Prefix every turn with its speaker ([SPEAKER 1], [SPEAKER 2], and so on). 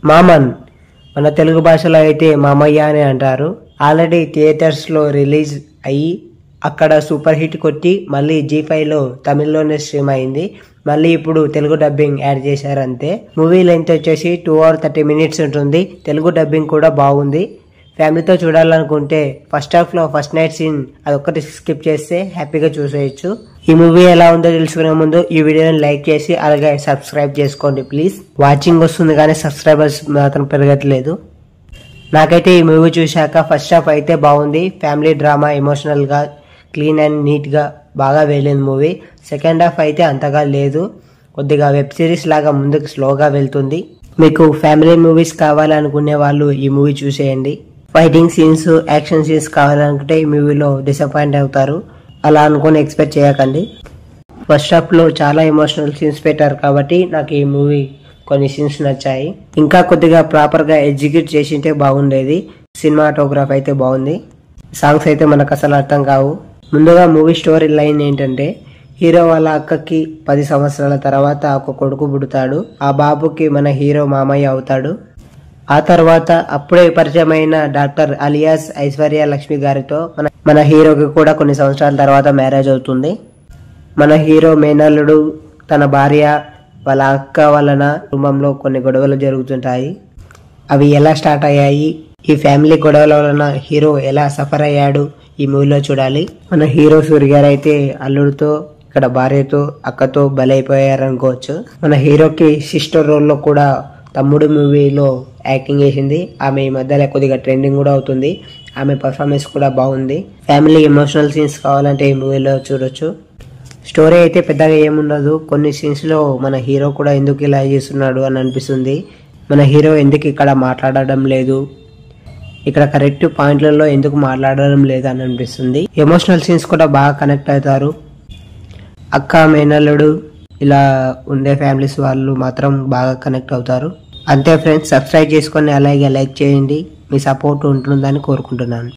[SPEAKER 1] మామన్ మన తెలుగు భాషలో అయితే మామయ్య అని అంటారు. ఆల్రెడీ థియేటర్స్లో రిలీజ్ అయ్యి అక్కడ సూపర్ హిట్ కొట్టి మళ్ళీ G5లో తమిళ్లోనే స్ట్రీమ్ అయింది. మళ్ళీ ఇప్పుడు తెలుగు డబ్బింగ్ యాడ్ చేశారు అంతే. మూవీ లెంత్ వచ్చేసి 2 hours 30 minutes ఉంటుంది. తెలుగు డబ్బింగ్ కూడా బాగుంది. ఫ్యామిలీతో చూడాలనుకుంటే ఫస్ట్ హాఫ్లో ఫస్ట్ నైట్ సీన్ అదొక్కటి స్కిప్ చేస్తే హ్యాపీగా చూసేయచ్చు. ఈ మూవీ ఎలా ఉందో తెలుసుకునే ముందు ఈ వీడియోని లైక్ చేసి అలాగే సబ్స్క్రైబ్ చేసుకోండి ప్లీజ్. వాచింగ్ వస్తుంది కానీ సబ్స్క్రైబర్స్ మాత్రం పెరగట్లేదు. నాకైతే ఈ మూవీ చూశాక ఫస్ట్ హాఫ్ అయితే బాగుంది. ఫ్యామిలీ డ్రామా, ఎమోషనల్గా క్లీన్ అండ్ నీట్గా బాగా వెళ్ళింది మూవీ. సెకండ్ హాఫ్ అయితే అంతగా లేదు, కొద్దిగా వెబ్ సిరీస్ లాగా ముందుకు స్లోగా వెళ్తుంది. మీకు ఫ్యామిలీ మూవీస్ కావాలనుకునే వాళ్ళు ఈ మూవీ చూసేయండి. ఫైటింగ్ సీన్స్, యాక్షన్ సీన్స్ కావాలనుకుంటే ఈ మూవీలో డిసప్పాయింట్ అవుతారు. అలా అనుకుని ఎక్స్పెక్ట్ చేయకండి. ఫస్ట్ హాఫ్లో చాలా ఎమోషనల్ సీన్స్ పెట్టారు కాబట్టి నాకు ఈ మూవీ కొన్ని సీన్స్ నచ్చాయి. ఇంకా కొద్దిగా ప్రాపర్గా ఎగ్జిక్యూట్ చేసింటే బాగుండేది. సినిమాటోగ్రాఫ్ అయితే బాగుంది. సాంగ్స్ అయితే మనకు అసలు అర్థం కావు. ముందుగా మూవీ స్టోరీ లైన్ ఏంటంటే, హీరో వాళ్ళ అక్కకి 10 సంవత్సరాల తర్వాత ఒక కొడుకు పుడతాడు. ఆ బాబుకి మన హీరో మామయ్య అవుతాడు. ఆ తర్వాత అప్పుడే పరిచయమైన డాక్టర్ అలియాస్ ఐశ్వర్య లక్ష్మి గారితో మన హీరోకి కూడా కొన్ని సంవత్సరాల తర్వాత మ్యారేజ్ అవుతుంది. మన హీరో మేనల్లుడు తన భార్య వాళ్ళ అక్క వలన కుటుంబంలో కొన్ని గొడవలు జరుగుతుంటాయి. అవి ఎలా స్టార్ట్ అయ్యాయి, ఈ ఫ్యామిలీ గొడవల వలన హీరో ఎలా సఫర్ అయ్యాడు ఈ మూవీలో చూడాలి. మన హీరో సూర్య గారు అయితే అల్లుడితో, ఇక్కడ భార్యతో, అక్కతో బలైపోయారనుకోవచ్చు. మన హీరోకి సిస్టర్ రోల్లో కూడా తమ్ముడు మూవీలో యాక్టింగ్ చేసింది. ఆమె ఈ మధ్యలో కొద్దిగా ట్రెండింగ్ కూడా అవుతుంది. ఆమె పర్ఫార్మెన్స్ కూడా బాగుంది. ఫ్యామిలీ ఎమోషనల్ సీన్స్ కావాలంటే ఈ మూవీలో చూడొచ్చు. స్టోరీ అయితే పెద్దగా ఏముండదు. కొన్ని సీన్స్లో మన హీరో కూడా ఎందుకు ఇలా చేస్తున్నాడు అని అనిపిస్తుంది. మన హీరో ఎందుకు ఇక్కడ మాట్లాడడం లేదు, ఇక్కడ కరెక్ట్ పాయింట్లలో ఎందుకు మాట్లాడడం లేదు అని అనిపిస్తుంది. ఎమోషనల్ సీన్స్ కూడా బాగా కనెక్ట్ అవుతారు. అక్క, మేనల్లుడు ఇలా ఉండే ఫ్యామిలీస్ వాళ్ళు మాత్రం బాగా కనెక్ట్ అవుతారు. అంతే ఫ్రెండ్స్, సబ్స్క్రైబ్ చేసుకొని అలాగే లైక్ చేయండి. మీ సపోర్ట్ ఉంటుందని కోరుకుంటున్నాను.